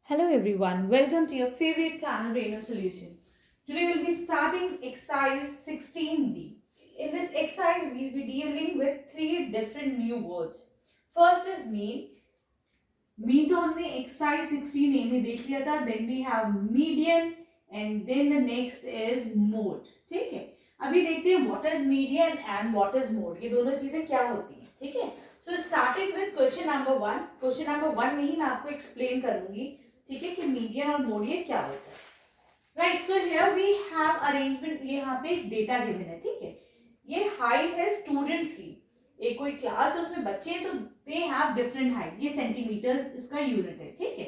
Hello everyone, welcome to your favorite channel Brain of Solution. Today we'll be starting exercise 16B. In this exercise we'll be dealing with three different new words. First is mean. Mean तो हमने exercise 16A में देख लिया था. Then we have median and then the next is mode. ठीक है. अभी देखते हैं what is median and what is mode. ये दोनों चीजें क्या होती हैं. ठीक है. So starting with question number 1. Question number 1 में ही मैं आपको explain करूंगी. ठीक है कि मीडियन और मोड ये क्या होता है. Right, so here we have arrangement. ये यहाँ पे एक डेटा गिवन है. ठीक है, ये हाइट है स्टूडेंट्स की. एक कोई क्लास है उसमें बच्चे हैं तो दे हैव डिफरेंट हाइट. ये सेंटीमीटर्स इसका यूनिट है. ठीक है,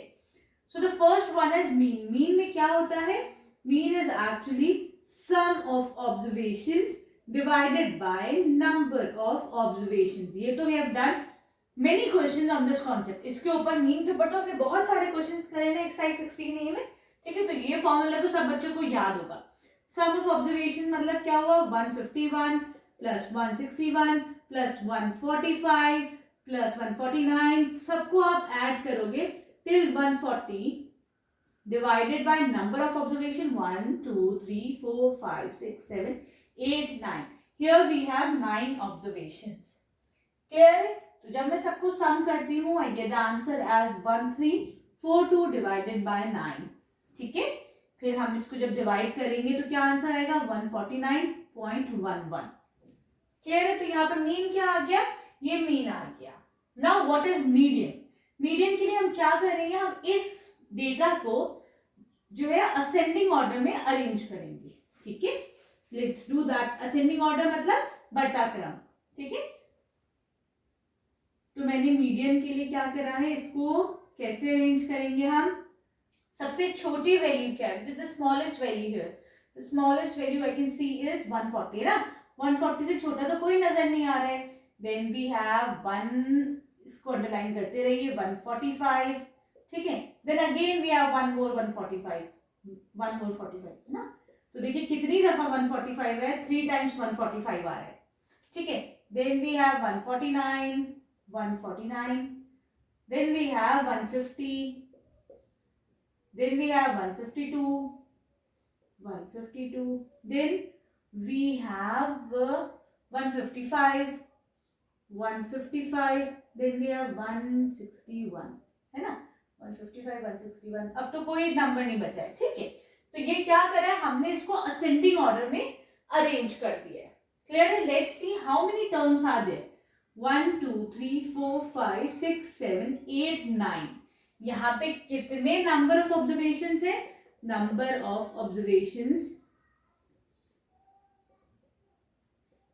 so the first one is mean. Mean में क्या होता है? Mean is actually sum of observations divided by number of observations. ये तो we have done many question on this concept. इसके ऊपर मीन के ऊपर तो हमने बहुत सारे क्वेश्चन करे ना एक्सरसाइज 16A में. ठीक है, तो ये फॉर्मूला तो सब बच्चों को याद होगा. सम ऑफ ऑब्जर्वेशन मतलब क्या हुआ? 151 प्लस 161 प्लस 145 प्लस 149. सबको आप ऐड करोगे till 140 divided by number of observation 1 2 3 4 5 6 7 8 9. Here we have 9 observations. Clear है? तो जब मैं सबको सम करती हूँ I get the answer as 1342 divided by 9. ठीक है, फिर हम इसको जब डिवाइड करेंगे तो क्या आंसर आएगा? 149.11. क्लियर है? तो यहाँ पर मीन क्या आ गया? ये मीन आ गया. Now what is median? Median के लिए हम क्या करेंगे? हम इस डेटा को जो है असेंडिंग ऑर्डर में अरेंज करेंगे. ठीक है, let's do that. Ascending order मतलब बढ़ता क्रम. ठीक है, तो मैंने मीडियन के लिए क्या करा है? इसको कैसे अरेंज करेंगे हम? सबसे छोटी वैल्यू क्या है? The smallest value here. The smallest value I can see is 140 ना. 140 से छोटा तो कोई नजर नहीं आ रहा है. देन वी हैव 1, इसको अंडरलाइन करते रहिए, 145. ठीक है, then again we have one more 145 है ना. तो देखिए कितनी दफा 145 है? 3 टाइम्स 145 आ रहा है. ठीक है, then we have 149, then we have 150, then we have 152, then we have 155, then we have 161 है ना. 155, 161. अब तो कोई नंबर नहीं बचा है. ठीक है, तो ये क्या करा है? हमने इसको असेंडिंग ऑर्डर में अरेंज कर दिया है. क्लियर है? Let's see how many terms are there. 1 2 3 4 5 6 7 8 9. यहाँ पे कितने नंबर ऑफ ऑब्जर्वेशंस है? नंबर ऑफ ऑब्जर्वेशंस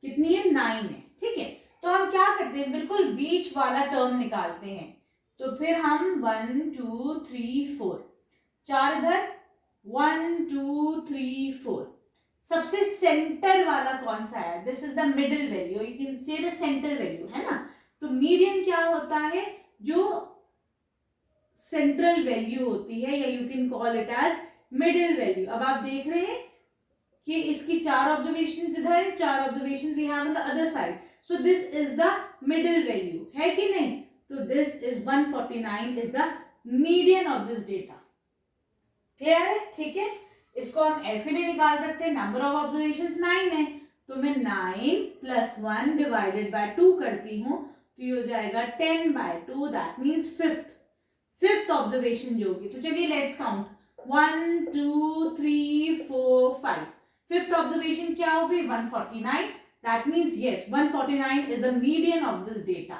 कितनी है? 9 है. ठीक है, तो हम क्या करते हैं? बिल्कुल बीच वाला टर्म निकालते हैं. तो फिर हम 1 2 3 4, 4 इधर, 1 2 3 4. सबसे सेंटर वाला कौन सा है? This is the middle value. You can say the centre value है ना. तो मीडियन क्या होता है? जो सेंट्रल वैल्यू होती है, या you can call it as middle value. अब आप देख रहे हैं कि इसकी 4 ऑब्जर्वेशन इधर है, 4 observation we have on the other side. So this is the middle value, है कि नहीं? तो this is 149 is the median of this data. Clear है? ठीक है, इसको हम ऐसे भी निकाल सकते हैं. नंबर ऑफ ऑब्जर्वेशंस 9 है, तो मैं 9 प्लस 1 डिवाइडेड बाय 2 करती हूँ तो ये हो जाएगा 10 by 2. That means fifth observation जो होगी. तो चलिए लेट्स काउंट. 1 2 3 4 5. फिफ्थ ऑब्जर्वेशन क्या होगी? 149. That means yes 149 is the median of this data.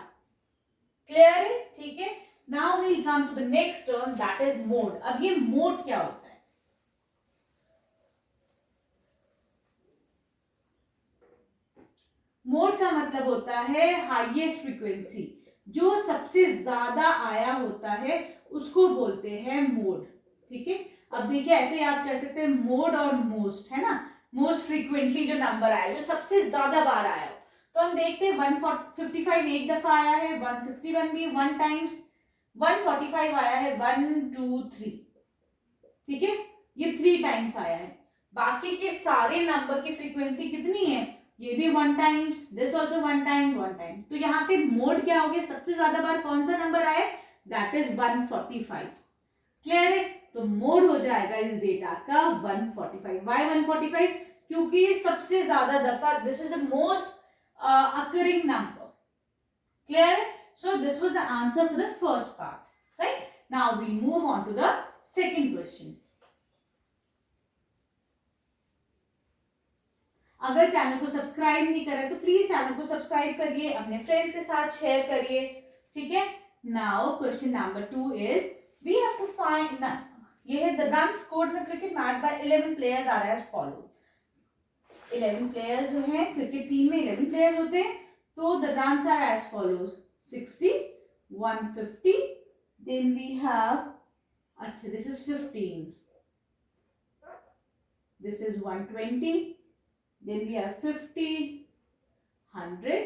Clear है? ठीक है, now we will come to the next term that is mode. अब ये मोड क्या होता है? मोड का मतलब होता है हाईएस्ट फ्रीक्वेंसी. जो सबसे ज्यादा आया होता है उसको बोलते हैं मोड. ठीक है, अब देखिए ऐसे याद कर सकते हैं मोड और मोस्ट, है ना. मोस्ट फ्रीक्वेंटली जो नंबर आया, जो सबसे ज्यादा बार आया हो. तो हम देखते हैं 155 एक दफा आया है, 161 भी 1 टाइम्स, 145 आया है 1 2 3. ठीक है, ये 3 टाइम्स आया है. बाकी के सारे नंबर की फ्रीक्वेंसी कितनी है? ये भी 1 times, this also 1 time, 1 time. तो यहाँ पे मोड क्या हो गया? सबसे ज्यादा बार कौन सा नंबर आया? That is 145. क्लियर है? तो मोड हो जाएगा इस डेटा का 145. वाई 145? क्योंकि सबसे ज्यादा दफा, this is the most occurring number. Clear है? So this was the answer for the first part. Right, now we move on to the second question. अगर चैनल को सब्सक्राइब नहीं करें तो प्लीज चैनल को सब्सक्राइब करिए, अपने फ्रेंड्स के साथ शेयर करिए. ठीक है, now question number 2 is we have to find, ये है the run scored in cricket match by 11 players are as follow. 11 players जो है क्रिकेट टीम में 11 प्लेयर्स होते हैं, तो the runs are as follows 60, 150, then we have, अच्छा this is 15, this is 120, then we have 50, 100,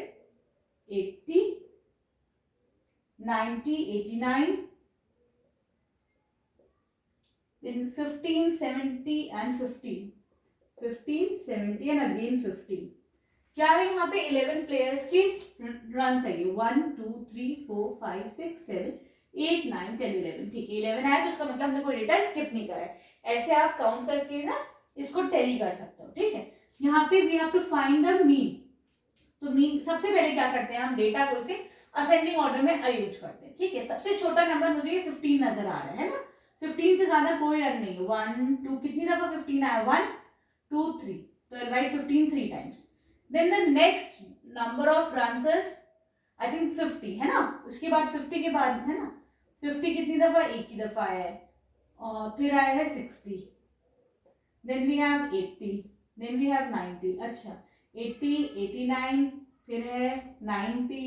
80, 90, 89, then 15, 70 and 50. 15, 70 and again 50. क्या है यहाँ पे 11 प्लेयर्स की रन है, 1, 2, 3, 4, 5, 6, 7, 8, 9, 10, 11. ठीक है, 11 है तो इसका मतलब हमने कोई डेटा स्किप नहीं करा है. ऐसे आप काउंट करके ना इसको टैली कर सकते हो. ठीक है, यहाँ पे we have to find the mean. तो मीन सबसे पहले क्या करते हैं, हम डेटा को इसे असेंडिंग ऑर्डर में अरेंज करते हैं. ठीक है, सबसे छोटा नंबर मुझे ये 15 नजर आ रहा है ना. 15 से ज्यादा कोई रन नहीं है. 1, 2, कितनी दफा 15 आया, 1, 2, 3, तो I write 15 3 times. Then the next number of runs is I think 50 है ना. उसके बाद 50 के बाद है ना, 50 कितनी दफा, एक ही दफा आया है. और फिर आया है 60, then we have 80, then we have 90. अच्छा 80, 89, फिर है 90,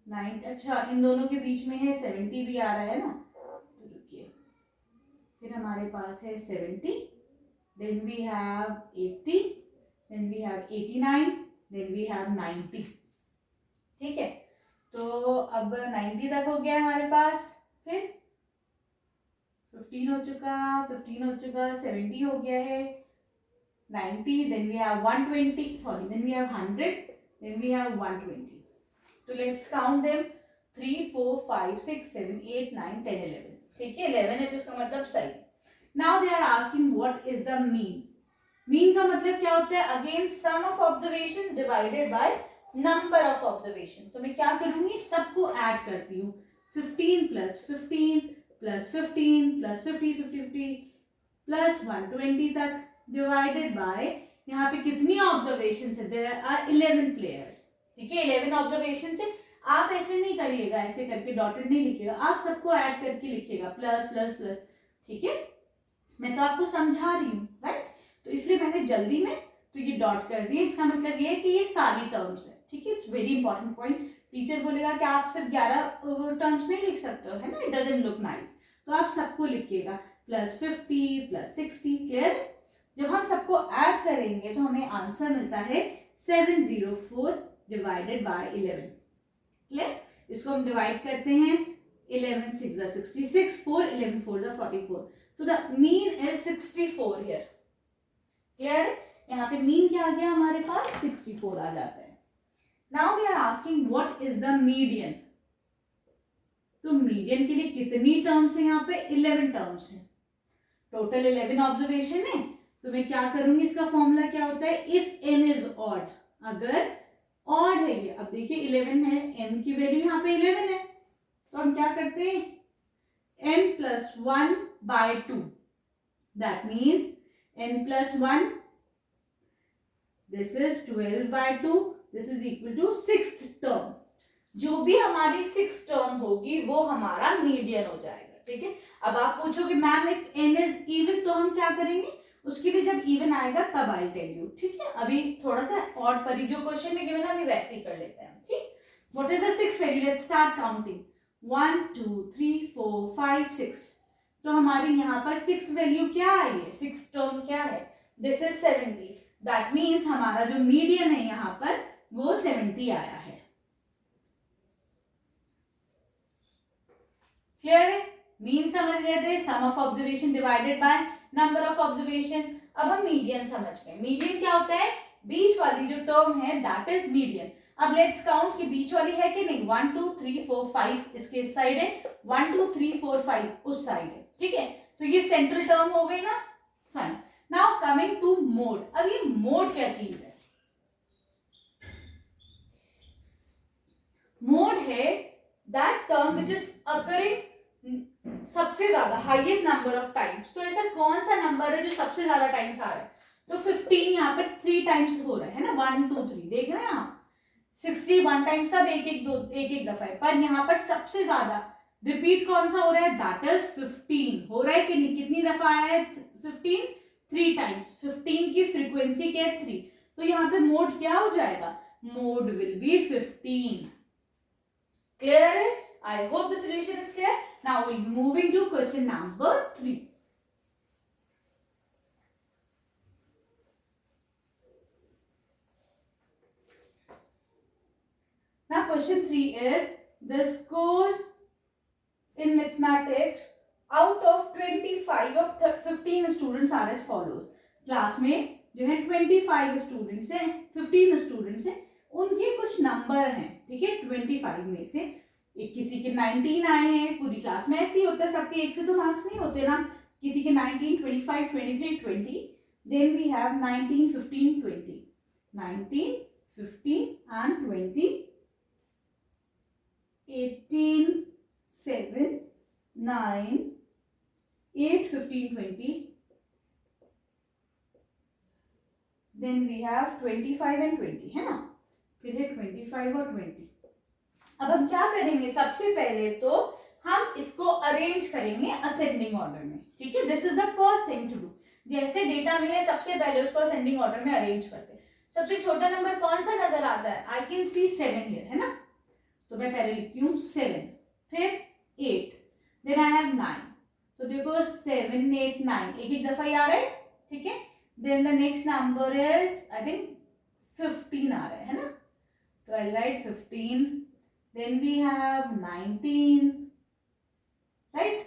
90. अच्छा इन दोनों के बीच में है 70 भी आ रहा है ना, तो रुकिए, फिर हमारे पास है 70, then we have 80, then we have 89, then we have 90. ठीक है, तो अब 90 तक हो गया हमारे पास. फिर 15 हो चुका, 15 हो चुका, 70 हो गया है, 90, then we have 120, sorry then we have 100, then we have 120. तो लेट्स काउंट देम, 3, 4, 5, 6, 7, 8, 9, 10, 11. ठीक है, 11 है तो इसका मतलब सही. Now they are asking what is the mean. Mean का मतलब क्या होता है, again sum of observations divided by number of observation. तो मैं क्या करूंगी, सबको ऐड करती हूँ. 15 प्लस 15 प्लस 15 प्लस 50, 50, 50 प्लस 120 तक डिवाइडेड बाय, यहाँ पे कितनी ऑब्जर्वेशन है, देयर आर 11 प्लेयर्स. ठीक है, 11 ऑब्जर्वेशन है. आप ऐसे नहीं करिएगा, ऐसे करके डॉटेड नहीं लिखिएगा, आप सबको ऐड करके लिखिएगा, प्लस प्लस प्लस. ठीक है, मैं तो आपको समझा रही हूँ, राइट, तो इसलिए मैंने जल्दी में तो ये डॉट कर दिया. इसका मतलब ये है कि ये सारी टर्म्स है. ठीक है, it's very important point. Teacher बोलेगा कि आप सिर्फ 11 टर्म्स नहीं लिख सकते हो, है ना, इट डजंट लुक नाइस, तो आप सबको लिखिएगा, प्लस 50 प्लस 60. क्लियर? जब हम सबको ऐड करेंगे तो हमें आंसर मिलता है 704 डिवाइडेड बाय 11. क्लियर? इसको हम डिवाइड करते हैं, 11 6 जा 66, 4 11 4 जा 44. तो the mean is 64 here. Clear? यहाँ पे मीन क्या आ गया हमारे पास, 64 आ जाता है. Now they are asking what is the median. तो मीडियन के लिए कितनी टर्म्स है, यहाँ पे 11 टर्म्स है. टोटल 11 ऑब्जर्वेशन है. तो मैं क्या करूंगी, इसका फॉर्मूला क्या होता है, इफ n इज ऑड. अगर ऑड है ये, अब देखिए 11 है, n की वैल्यू यहाँ पे 11 है, तो हम क्या करते हैं, n plus 1 by 2, that means n plus 1, this is 12 by 2, this is equal to 6th term. जो भी हमारी 6th टर्म होगी वो हमारा मीडियन हो जाएगा. ठीक है, अब आप पूछोगे ma'am if n is even, तो हम क्या करेंगे, उसके लिए जब इवन आएगा तब आई टेल यू. ठीक है, अभी थोड़ा सा ऑड पर ही जो क्वेश्चन में गिवन है अभी वैसे ही कर लेते हैं. ठीक, what is the 6th value, let's start counting. 1 2 3 4 5 6. तो हमारी यहाँ पर 6th वैल्यू क्या आई है, 6th टर्म क्या है, दिस इज 70. दैट मीन्स हमारा जो मीडियन है यहाँ पर वो 70 आया है. क्लियर है? मीन समझ गए थे, sum of observation divided by number of observation. अब हम मीडियन समझ गए. मीडियन क्या होता है, बीच वाली जो टर्म है दैट इज मीडियन. अब लेट्स काउंट कि बीच वाली है कि नहीं, 1 2 3 4 5 इसके इस साइड है, 1 2 3 4 5 उस साइड है, ठीक है। तो ये सेंट्रल टर्म हो गई ना, fine. Now coming to mode. अब ये मोड क्या चीज है? मोड है that term which is occurring सबसे ज्यादा हाईएस्ट नंबर ऑफ टाइम्स। तो ऐसा कौन सा नंबर है जो सबसे ज्यादा टाइम्स आ रहा है? तो 15 यहाँ पर 3 टाइम्स हो रहा है ना, 1 2 3 देख रहे हैं आप। 60 1 टाइम, सब एक एक दफा है, पर यहाँ पर सबसे ज्यादा रिपीट कौन सा हो रहा है? दैट इज 15 हो रहा है कि नहीं? कितनी दफा आया है 15? 3 टाइम्स। 15 की फ्रीक्वेंसी क्या है? 3। तो यहाँ पे मोड क्या हो जाएगा? Mode will be 15। क्लियर है? I hope the solution is clear. Now will be moving to question number 3. Now question 3 is, the scores in mathematics out of 25 of 15 students are as follows. Class में जो है 25 students हैं, 15 students हैं, उनके कुछ number हैं, ठीक है। 25 में से एक किसी के 19 आए हैं, पूरी क्लास में ऐसे ही होता है, सबके एक से तो मार्क्स नहीं होते ना। किसी के 19 25 23 20, then we have 19 15 20, 19 15 and 20, 18 7 9 8 15 20, then we have 25 and 20, है ना। फिर है 25 और 20। अब हम क्या करेंगे? सबसे पहले तो हम इसको अरेंज करेंगे असेंडिंग ऑर्डर में, ठीक है। This is the first thing to do. जैसे डेटा मिले सबसे पहले उसको असेंडिंग ऑर्डर में अरेंज करते हैं। सबसे छोटा नंबर कौन सा नजर आता है? आई कैन सी 7 हियर, है ना। तो मैं पहले लिखती हूँ 7, फिर 8, देन आई हैव 9। तो देखो 7 8 9 एक एक दफा ही आ रहा है, ठीक है। Then the next number is I think 15 आ रहा है ना। तो I write 15, then we have 19, right,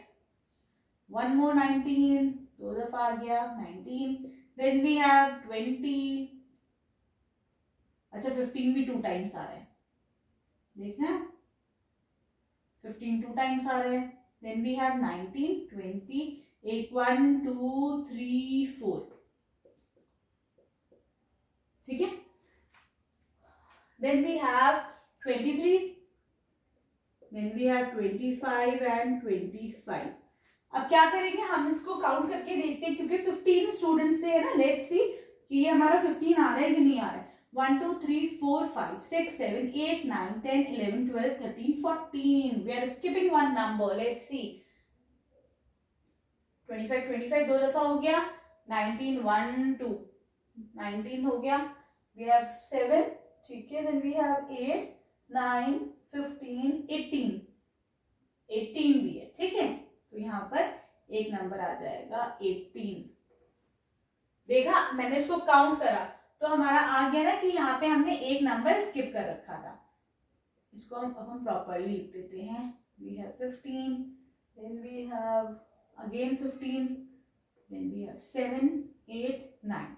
one more 19, दो दफा आ गया 19, देन वी हैव 20, अच्छा 15 भी 2 टाइम्स आ रहा है, देखना 15 2 टाइम्स आ रहा है। देन वी हैव 19 20, एक 1 2 3 4, ठीक है। Then we have 23, then we have 25 and 25। अब क्या करेंगे? हम इसको काउंट करके देखते हैं, क्योंकि 15 स्टूडेंट्स थे, है ना। लेट्स सी कि ये हमारा 15 आ रहा है कि नहीं आ रहा है। 1 2 3 4 5 6 7 8 9 10 11 12 13 14, we are skipping one number. Let's see, 25 दो दफा हो गया, 19 1 2 19 हो गया, we have 7, ठीक है। then we have 8 9 15 18 भी है, ठीक है। तो यहाँ पर एक नंबर आ जाएगा 18। देखा, मैंने इसको काउंट करा तो हमारा आ गया ना कि यहाँ पे हमने एक नंबर स्किप कर रखा था। इसको हम प्रॉपरली लिख देते हैं। We have 15, then we have again 15, then we have 7 8 9,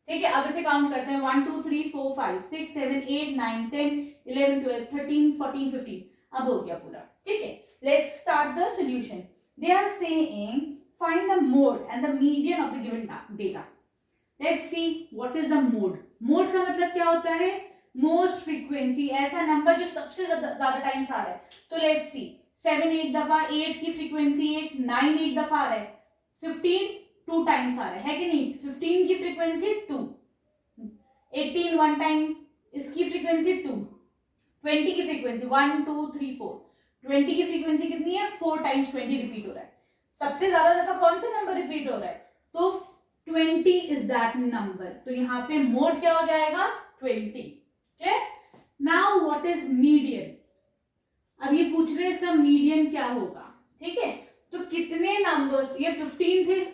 ठीक है। अब इसे काउंट करते हैं। 1 2 3 4 5 6 7 8 9 10 11 12 13 14 15। अब हो गया पूरा, ठीक है। Let's start the solution. They are saying find the mode and the median of the given data. Let's see what is the mode. Mode का मतलब क्या होता है? मोस्ट फ्रीक्वेंसी, ऐसा नंबर जो सबसे ज्यादा टाइम्स आ रहा है। तो लेट्स सी, 7 एक दफा, 8 की फ्रीक्वेंसी 1, 9 एक दफा आ रहा है, 15 2 टाइम्स आ रहा है कि नहीं। 15 की फ्रीक्वेंसी 2, 18 1 टाइम, इसकी फ्रीक्वेंसी 2, 20 की फ्रीक्वेंसी 1 2 3 4, 20 की फ्रीक्वेंसी कितनी है? 4 टाइम्स 20 रिपीट हो रहा है। सबसे ज्यादा दफा कौन सा नंबर रिपीट हो रहा है? तो 20 इज दैट नंबर। तो यहाँ पे मोड क्या हो जाएगा? 20। Now what is median? अब ये पूछ रहे हैं इसका मीडियन क्या होगा, ठीक है। तो कितने नंबर्स, ये 15 थे,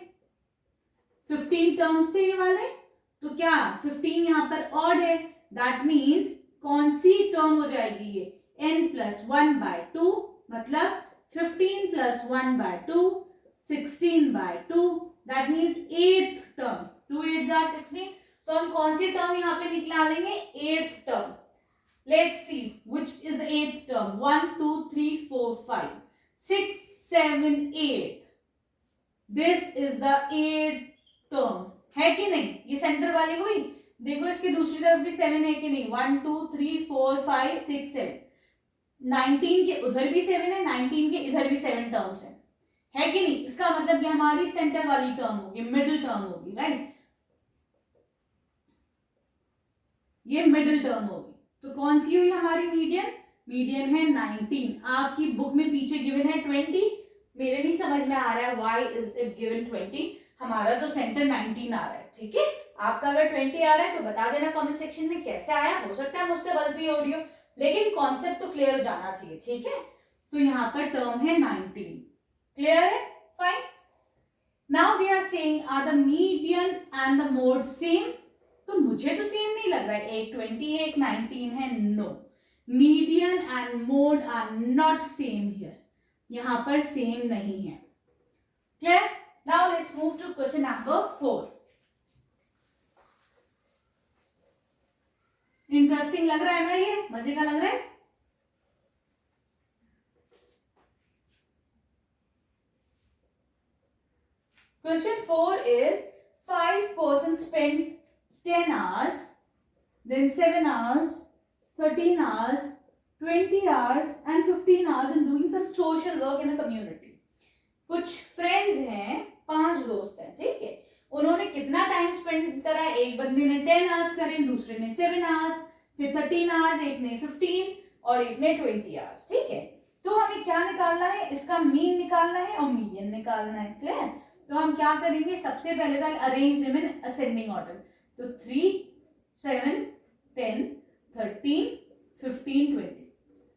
15 टर्म्स थे ये वाले, तो क्या 15 यहाँ पर ऑड है, दैट मीन्स कौन सी टर्म हो जाएगी? ये n+1/2, मतलब 15 + 1/2, 16/2, that means 8th term. 2 8s are 16। तो हम कौन सी टर्म यहाँ पे निकालेंगे? 8th term. Let's see which is the eighth term. 1 2 3 4 5 6 7 8. This is the eighth term. है कि नहीं? ये सेंटर वाली हुई. देखो इसकी दूसरी तरफ भी 7 है कि नहीं? 1 2 3 4 5 6 7. 19 के उधर भी 7 है, 19 के इधर भी 7 टर्म्स है कि नहीं? इसका मतलब ये हमारी सेंटर वाली टर्म होगी, मिडिल टर्म होगी, राइट? ये मिडिल टर्म होगी. तो कौन सी हुई हमारी मीडियन? मीडियन है 19. आपकी बुक में पीछे गिवन है 20. मेरे नहीं समझ में आ रहा है व्हाई इज इट गिवन 20. हमारा तो सेंटर 19 आ रहा है. ठीक है, आपका अगर 20 आ रहा है तो बता देना कमेंट सेक्शन में कैसे आया. हो सकता है मुझसे गलती हो रही हो, लेकिन कॉन्सेप्ट तो क्लियर हो जाना चाहिए. ठीक है, तो यहाँ पर टर्म है 19. क्लियर है? Fine. Now they are saying are the median and the mode same. तो मुझे तो सेम नहीं लग रहा है. एक 20 है, एक 19 है. No, median and mode are not same here. यहां पर सेम नहीं है. Clear? Now let's move to question number 4. Interesting लग रहा है ना? ये मजे का लग रहा है. Question 4 is 5 persons spend 10 hours, then 7 hours, 13 hours, 20 hours and 15 hours in doing some social work in a community. कुछ फ्रेंड्स हैं, 5 दोस्त हैं. ठीक है, उन्होंने कितना टाइम स्पेंड करा? एक बंदे ने 10 आवर्स करे, दूसरे ने 7 आवर्स, फिर 13 आवर्स, एक ने 15 और एक ने 20 आवर्स. ठीक है, तो हमें क्या निकालना है? इसका मीन निकालना है और मीडियन निकालना है. क्लियर? तो हम क्या करेंगे? सबसे पहले तो arrange them in ascending order. तो 3 7 10 13 15 20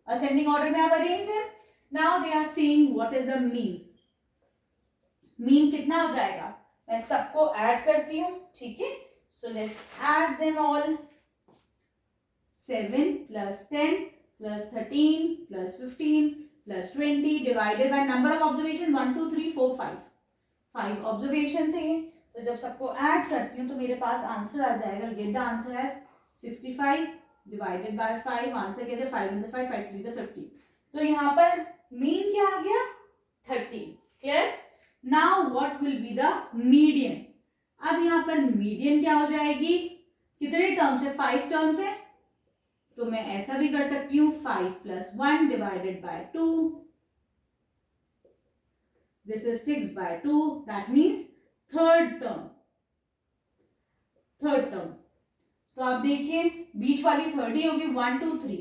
असेंडिंग ऑर्डर में आप arrange them. Now they are saying what is the mean. Mean कितना हो जाएगा? मैं सबको ऐड करती हूँ. ठीक है, so let's add them all. 7 plus 10 plus 13 plus 15 plus 20 divided by number of observation 1 2 3 4 5. 5 observation है ये. तो जब सबको ऐड करती हूँ तो मेरे पास आंसर आ जाएगा. Get the answer as 65 divided by 5. Answer कहते हैं 5 into 5 5 3 is 50. तो यहाँ पर मीन क्या आ गया? 30. Clear? Now what will be the median? अब यहाँ पर मीडियन क्या हो जाएगी? कितने टर्म्स है? 5 टर्म्स है. तो मैं ऐसा भी कर सकती हूँ 5 plus 1 divided by 2. This is 6 by 2. That means third term. तो आप देखिए बीच वाली थर्ड ही होगी. 1 2 3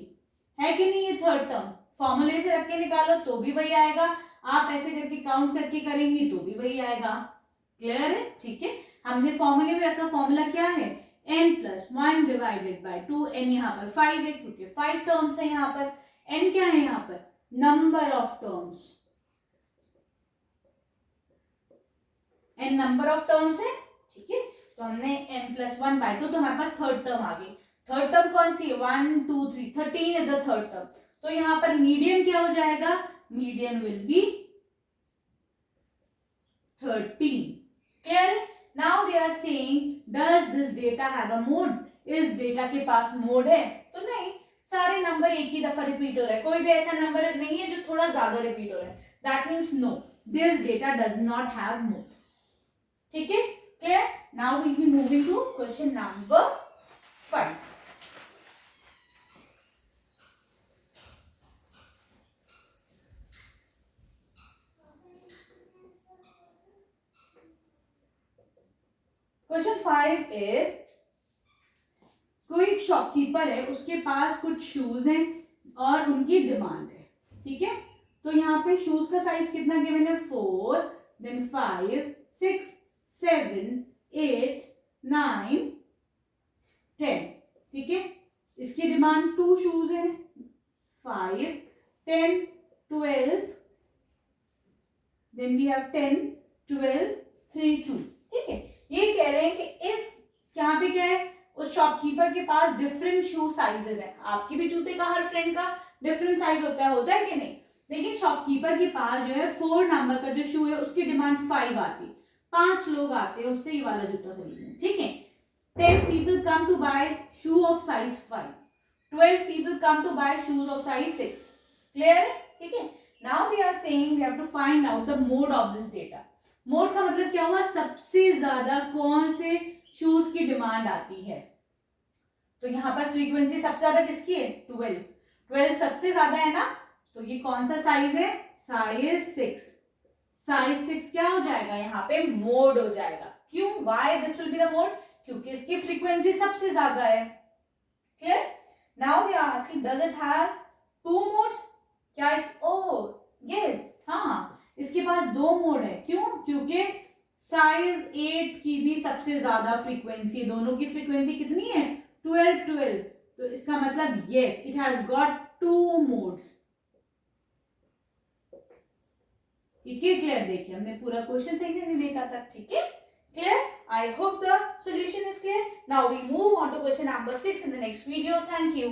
है कि नहीं? ये थर्ड टर्म. फॉर्मूले से रख के निकालो तो भी वही आएगा. आप ऐसे करके काउंट करके करेंगे तो भी वही आएगा. क्लियर है? ठीक है, हमने फॉर्मूले में रखा. फॉर्मूला क्या है? n plus 1 divided by 2. n यहाँ पर 5 है क्योंकि 5 टर्म्स है यहाँ पर. n क्या है यहाँ पर? Number of terms. n number of terms है. ठीक है, तो हमने n plus 1 by 2, तो हमारे पास थर्ड टर्म आ गई. थर्ड टर्म कौन सी है? 1 2 3 13 है द थर्ड टर्म. तो यहाँ पर मीडियन क्या हो जाएगा? Median will be 13. क्लियर है? Now they are saying does this data have a mode? इस डेटा के पास मोड है? तो नहीं, सारे नंबर एक ही दफा रिपीट हो रहा है. कोई भी ऐसा नंबर नहीं है जो थोड़ा ज्यादा रिपीट हो रहा है. That means no, this data does not have mode. ठीक है, clear? Now we will be moving to question number 5. Question 5 is, कोई शॉपकीपर है, उसके पास कुछ शूज हैं और उनकी डिमांड है. ठीक है, तो यहाँ पे शूज का साइज कितना गिवन है? 4 देन 5 6 7 8 9 10. ठीक है, इसकी डिमांड 2 शूज है. 5 10 12 देन वी हैव 10 12 3 2. ठीक है, ये कह रहे हैं कि इस यहाँ पे क्या है? उस शॉपकीपर के पास डिफरेंट शू साइजेस हैं. आपकी भी जूते का, हर फ्रेंड का डिफरेंट साइज होता है कि नहीं? लेकिन शॉपकीपर के पास जो है 4 नंबर का जो शू है उसकी डिमांड 5 आती. 5 लोग आते हैं उससे ये वाला जूता खरीदने. ठीक है, 10 people come to buy shoe of size 5. 12 people come to buy shoes of size 6. Clear है? ठीक है. Now they are saying we have to find out the mode of this data. Mode का मतलब क्या हुआ, सबसे ज्यादा कौन से शूज की डिमांड आती है. तो यहाँ पर फ्रीक्वेंसी सबसे ज्यादा किसकी है, 12. 12 सबसे ज्यादा है ना, तो ये कौन सा साइज है, साइज 6. साइज 6 क्या हो जाएगा, यहाँ पे मोड हो जाएगा. क्यों, why this will be the mode, क्योंकि इसकी फ्रीक्वेंसी सबसे ज्यादा है. Clear. Now we are asking does it have 2 modes. क्या इस, ओह यस, हाँ इसके पास 2 मोड है. क्यों, क्योंकि साइज 8 की भी सबसे ज्यादा फ्रीक्वेंसी, दोनों की फ्रीक्वेंसी कितनी है, 12. तो इसका मतलब yes it has got 2 modes. ठीक है, क्लियर. देखिए हमने पूरा क्वेश्चन सही से नहीं देखा था. ठीक है, clear. I hope the solution is clear. Now we move on to question number 6 in the next video. Thank you.